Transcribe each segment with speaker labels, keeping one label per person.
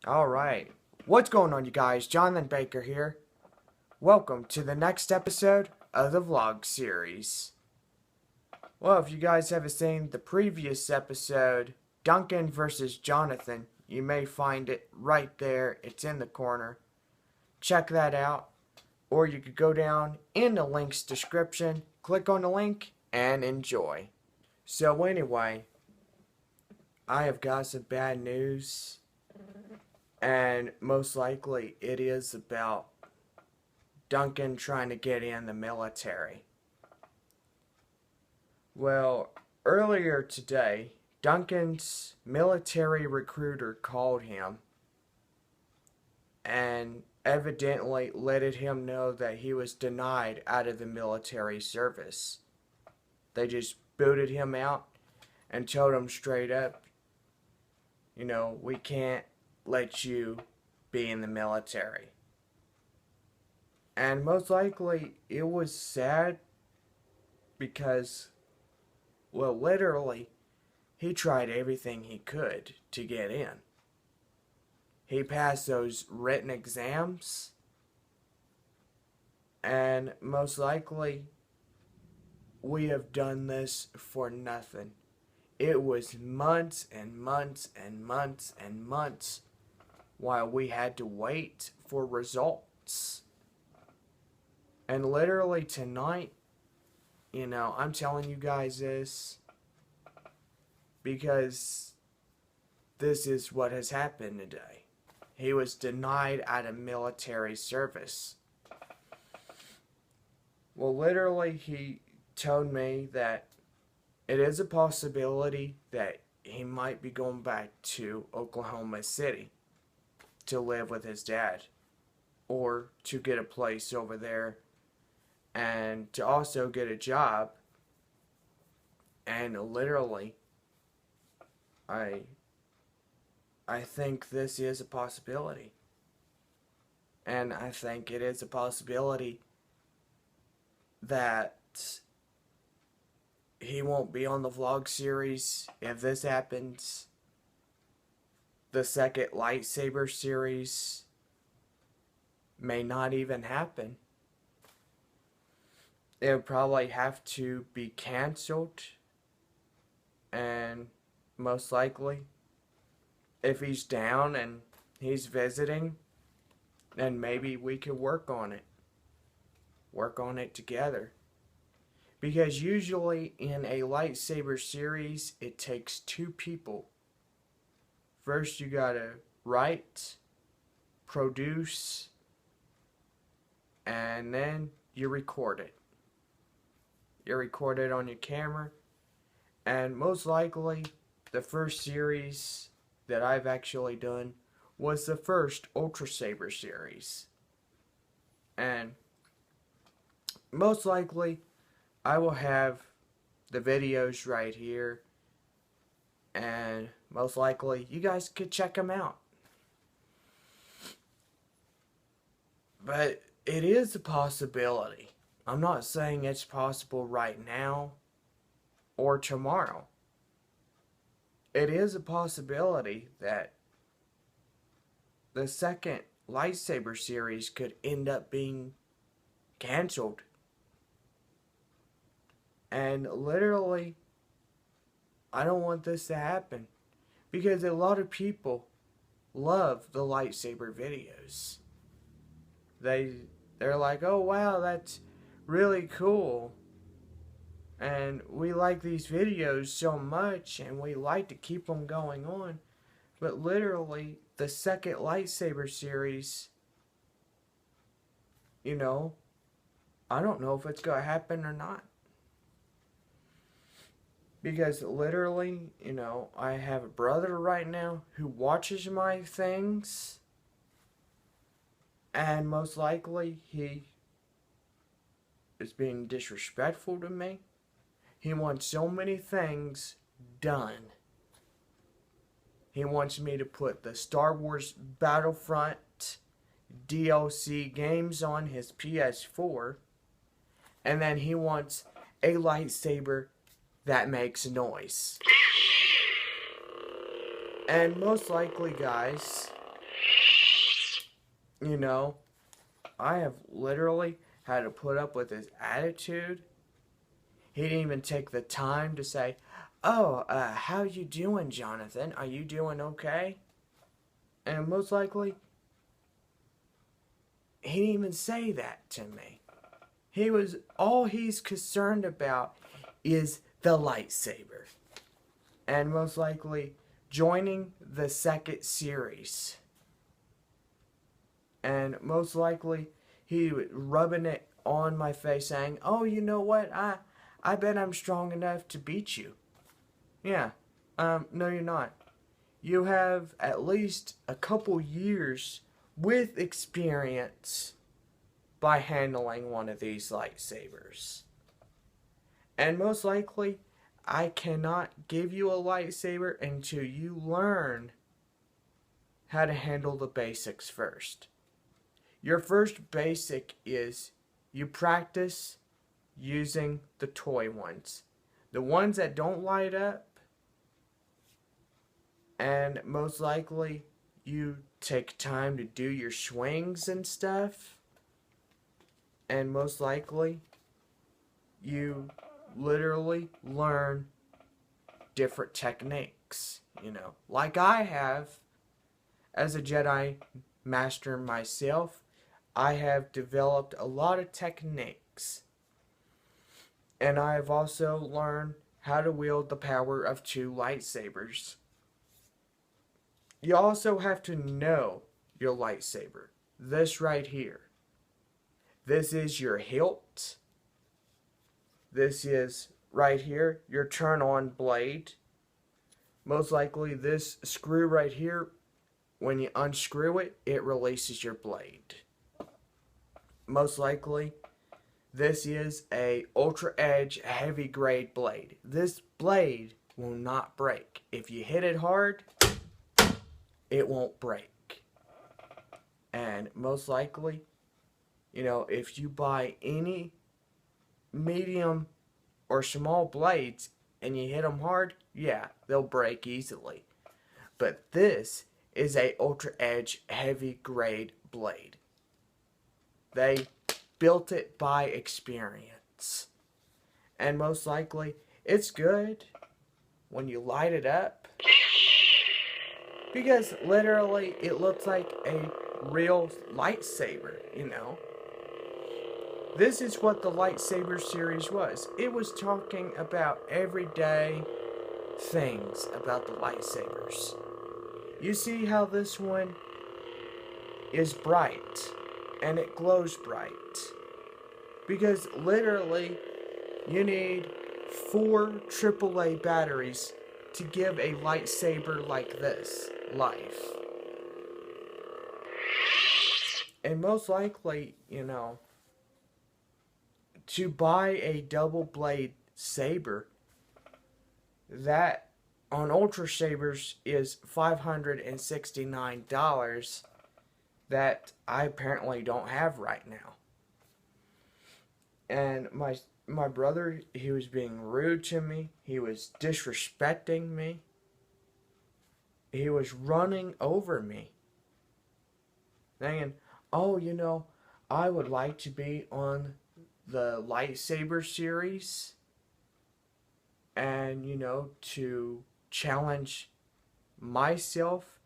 Speaker 1: Alright, what's going on, you guys? Jonathan Baker here. Welcome to the next episode of the vlog series. Well, if you guys haven't seen the previous episode, Duncan versus Jonathan, you may find it right there. It's in the corner. Check that out. Or you could go down in the link's description, click on the link, and enjoy. So anyway, I have got some bad news. And most likely it is about Duncan trying to get in the military. Well, earlier today, Duncan's military recruiter called him and evidently let him know that he was denied out of the military service. They just booted him out and told him straight up, we can't let you be in the military. And most likely it was sad because, well, literally, he tried everything he could to get in. He passed those written exams, and most likely we have done this for nothing. It was months and months and months and months while we had to wait for results. And literally tonight, I'm telling you guys this because this is what has happened today. He was denied out of military service. Well, literally, he told me that it is a possibility that he might be going back to Oklahoma City to live with his dad, or to get a place over there and to also get a job. And literally, I think this is a possibility. And I think it is a possibility that he won't be on the vlog series if this happens. The second Lightsaber series may not even happen. It would probably have to be canceled. And most likely, if he's down and he's visiting, then maybe we could work on it. Work on it together. Because usually in a Lightsaber series, it takes two people. First, you gotta write, produce, and then you record it. You record it on your camera, and most likely, the first series that I've actually done was the first Ultra Saber series. And most likely, I will have the videos right here, and most likely you guys could check them out. But it is a possibility. I'm not saying it's possible right now or tomorrow. It is a possibility that the second Lightsaber series could end up being canceled. And literally, I don't want this to happen because a lot of people love the Lightsaber videos. They're like, oh wow, that's really cool. And we like these videos so much and we like to keep them going on. But literally, the second Lightsaber series, I don't know if it's going to happen or not. Because literally, I have a brother right now who watches my things. And most likely, he is being disrespectful to me. He wants so many things done. He wants me to put the Star Wars Battlefront DLC games on his PS4. And then he wants a lightsaber that makes noise. And most likely, guys, you know, I have literally had to put up with his attitude. He didn't even take the time to say, "Oh, how you doing, Jonathan? Are you doing okay?" And most likely, he didn't even say that to me. All he's concerned about is the lightsaber. And most likely joining the second series. And most likely he was rubbing it on my face saying, "Oh, you know what? I bet I'm strong enough to beat you." Yeah. No, you're not. You have at least a couple years with experience by handling one of these lightsabers. And most likely, I cannot give you a lightsaber until you learn how to handle the basics first. Your first basic is you practice using the toy ones. The ones that don't light up, and most likely you take time to do your swings and stuff, and most likely you literally learn different techniques, like I have as a Jedi master myself. I have developed a lot of techniques, and I have also learned how to wield the power of two lightsabers. You also have to know your lightsaber. This right here. This is your hilt. This is right here your turn on blade. Most likely this screw right here, when you unscrew it, it releases your blade. Most likely this is a ultra edge heavy grade blade. This blade will not break. If you hit it hard, it won't break. And most likely, if you buy any medium or small blades and you hit them hard, yeah, they'll break easily. But this is a ultra edge heavy grade blade. They built it by experience. And most likely, it's good when you light it up, because literally it looks like a real lightsaber, This is what the Lightsaber series was. It was talking about everyday things about the lightsabers. You see how this one is bright, and it glows bright. Because literally, you need 4 AAA batteries to give a lightsaber like this life. And most likely, to buy a double blade saber, that on Ultra Sabers is $569 that I apparently don't have right now. And my brother, he was being rude to me. He was disrespecting me. He was running over me. Saying, "Oh, I would like to be on the Lightsaber series. And, to challenge myself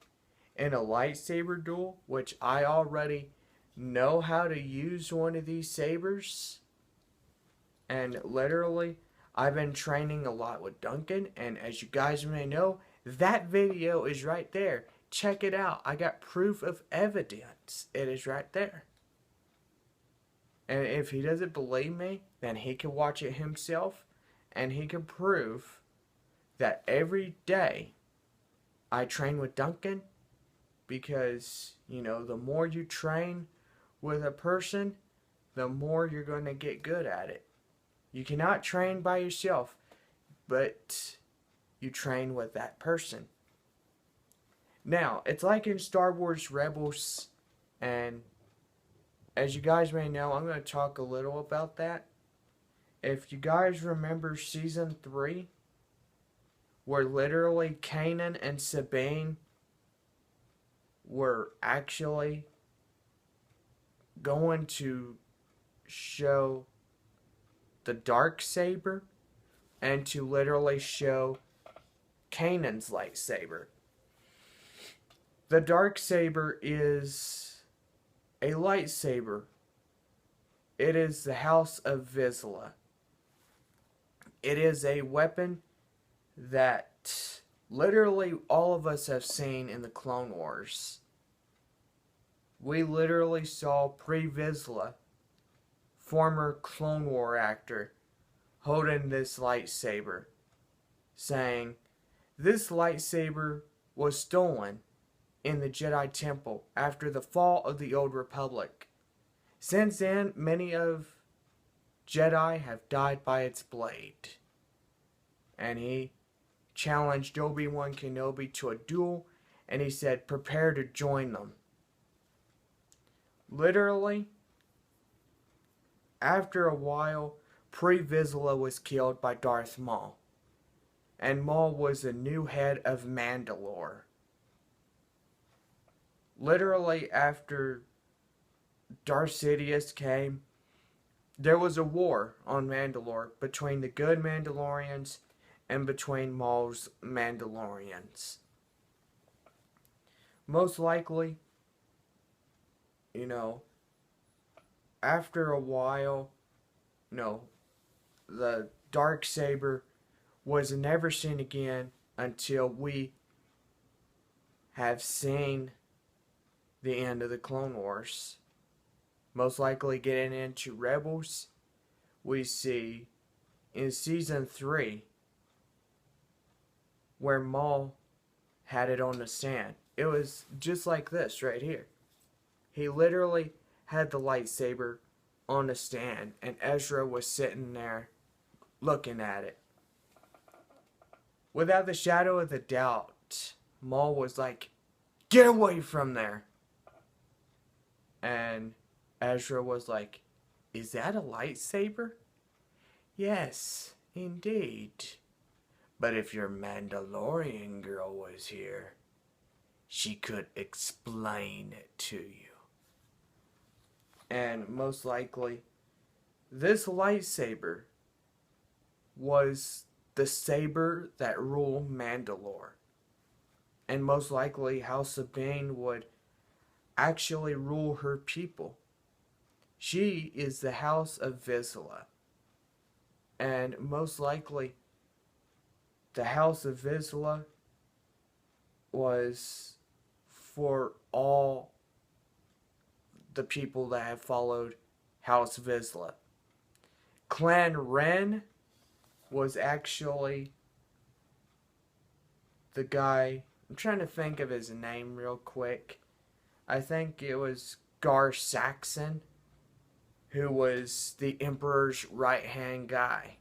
Speaker 1: in a lightsaber duel, which I already know how to use one of these sabers." And literally, I've been training a lot with Duncan, and as you guys may know, that video is right there. Check it out. I got proof of evidence. It is right there. And if he doesn't believe me, then he can watch it himself, and he can prove that every day I train with Duncan, because, the more you train with a person, the more you're going to get good at it. You cannot train by yourself, but you train with that person. Now, it's like in Star Wars Rebels, and as you guys may know, I'm going to talk a little about that. If you guys remember Season 3, where literally Kanan and Sabine were actually going to show the Darksaber and to literally show Kanan's lightsaber. The Darksaber is a lightsaber. It is the House of Vizsla. It is a weapon that literally all of us have seen in the Clone Wars. We literally saw Pre Vizsla, former Clone War actor, holding this lightsaber, saying, "This lightsaber was stolen in the Jedi Temple after the fall of the Old Republic. Since then, many of Jedi have died by its blade." And he challenged Obi-Wan Kenobi to a duel, and he said, "Prepare to join them." Literally, after a while, Pre Vizsla was killed by Darth Maul, and Maul was the new head of Mandalore. Literally, after Darth Sidious came, there was a war on Mandalore between the good Mandalorians and between Maul's Mandalorians. Most likely, after a while, the Darksaber was never seen again until we have seen the end of the Clone Wars. Most likely getting into Rebels, we see in Season 3 where Maul had it on the stand. It was just like this right here. He literally had the lightsaber on the stand, and Ezra was sitting there looking at it. Without the shadow of a doubt, Maul was like, "Get away from there!" And Ezra was like, "Is that a lightsaber?" "Yes, indeed. But if your Mandalorian girl was here, she could explain it to you." And most likely, this lightsaber was the saber that ruled Mandalore. And most likely, how Sabine would actually rule her people. She is the House of Vizsla. And most likely, the House of Vizsla was for all the people that have followed House Vizsla. Clan Ren was actually the guy, I'm trying to think of his name real quick. I think it was Gar Saxon, who was the Emperor's right-hand guy.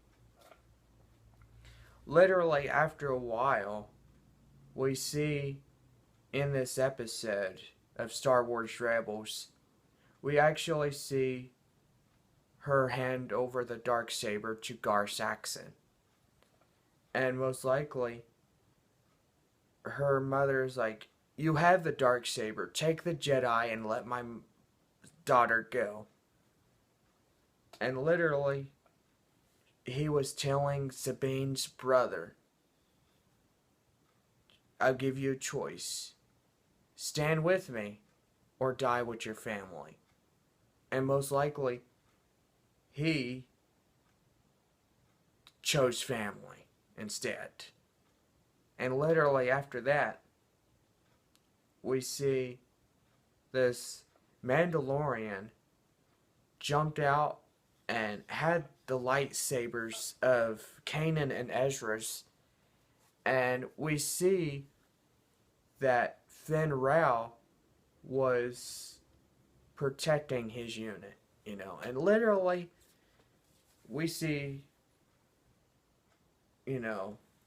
Speaker 1: Literally, after a while, we see in this episode of Star Wars Rebels, we actually see her hand over the Darksaber to Gar Saxon. And most likely, her mother's like, "You have the Darksaber, take the Jedi and let my daughter go." And literally, he was telling Sabine's brother, "I'll give you a choice. Stand with me or die with your family." And most likely, he chose family instead. And literally after that, we see this Mandalorian jumped out and had the lightsabers of Kanan and Ezra's. And we see that Finn Rao was protecting his unit, And literally, we see,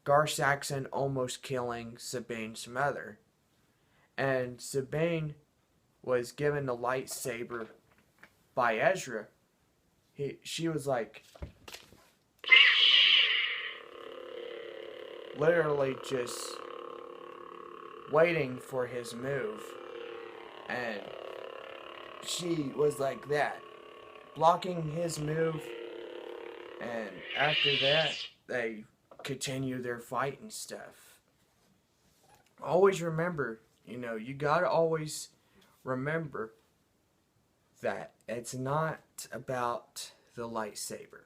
Speaker 1: Gar Saxon almost killing Sabine's mother. And Sabine was given the lightsaber by Ezra. She was like, literally just waiting for his move. And she was like that, blocking his move, and after that, they continue their fight and stuff. Always remember, you gotta always remember that it's not about the lightsaber.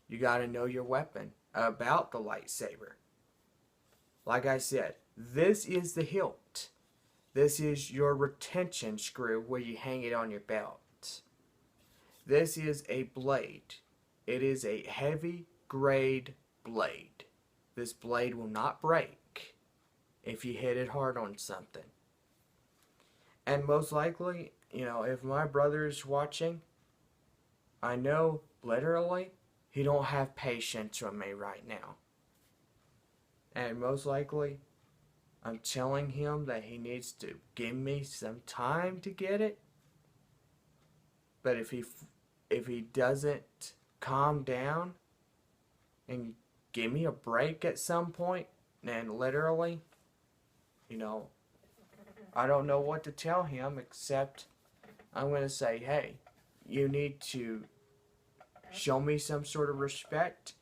Speaker 1: You gotta know your weapon about the lightsaber. Like I said, this is the hilt. This is your retention screw where you hang it on your belt. This is a blade. It is a heavy grade blade. This blade will not break if you hit it hard on something. And most likely, if my brother is watching, I know literally he don't have patience with me right now. And most likely, I'm telling him that he needs to give me some time to get it. But if he doesn't calm down and give me a break at some point, then literally, I don't know what to tell him except I'm going to say, hey, you need to show me some sort of respect,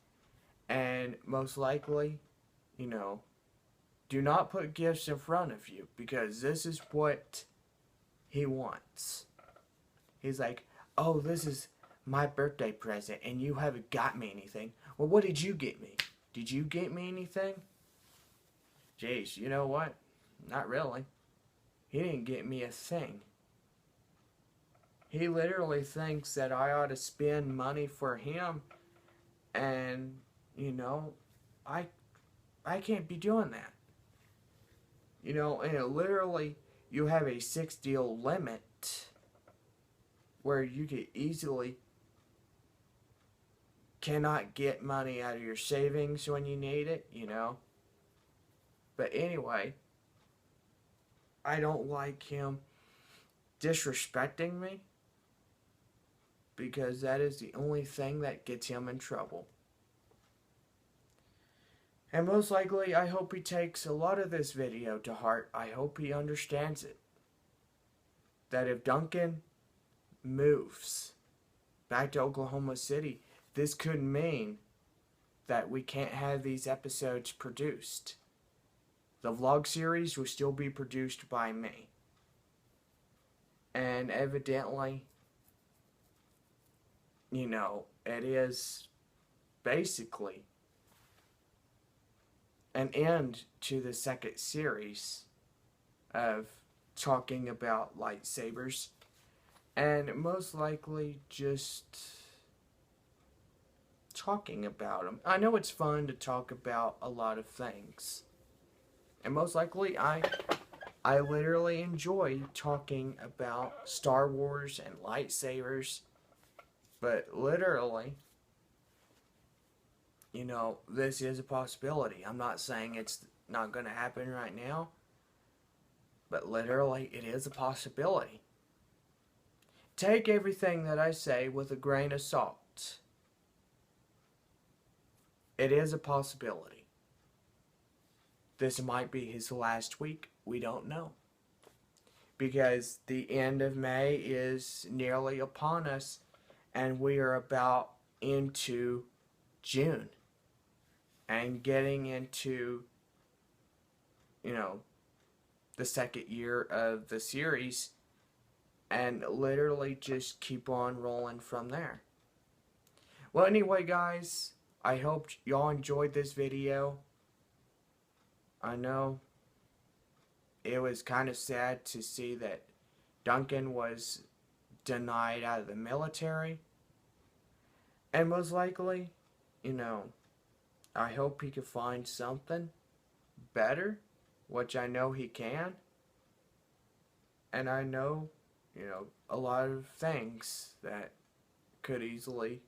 Speaker 1: and most likely, do not put gifts in front of you, because this is what he wants. He's like, oh, this is my birthday present and you haven't got me anything. Well, what did you get me? Did you get me anything? Jeez, you know what? Not really. He didn't get me a thing. He literally thinks that I ought to spend money for him, and, I can't be doing that. And literally, you have a 6-deal limit where you could easily cannot get money out of your savings when you need it, But anyway, I don't like him disrespecting me, because that is the only thing that gets him in trouble. And most likely, I hope he takes a lot of this video to heart. I hope he understands it. That if Duncan moves back to Oklahoma City, this could mean that we can't have these episodes produced. The vlog series will still be produced by me. And evidently, it is basically an end to the second series of talking about lightsabers, and most likely just talking about them. I know it's fun to talk about a lot of things, and most likely I literally enjoy talking about Star Wars and lightsabers. But literally, this is a possibility. I'm not saying it's not going to happen right now, but literally, it is a possibility. Take everything that I say with a grain of salt. It is a possibility. This might be his last week. We don't know. Because the end of May is nearly upon us, and we are about into June and getting into, the second year of the series, and literally just keep on rolling from there. Well, anyway, guys, I hope y'all enjoyed this video. I know it was kind of sad to see that Duncan was denied out of the military. And most likely, I hope he can find something better, which I know he can. And I know, a lot of things that could easily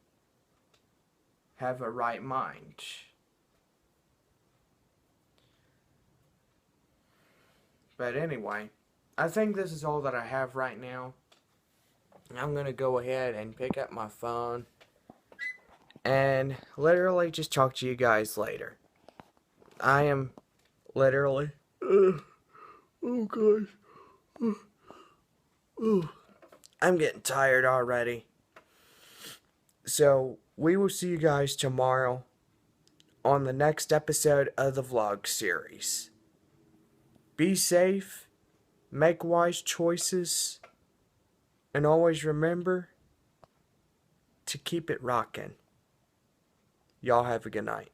Speaker 1: have a right mind. But anyway, I think this is all that I have right now. I'm going to go ahead and pick up my phone and literally just talk to you guys later. I am literally... oh, guys. I'm getting tired already. So, we will see you guys tomorrow on the next episode of the vlog series. Be safe, make wise choices, and always remember to keep it rockin'. Y'all have a good night.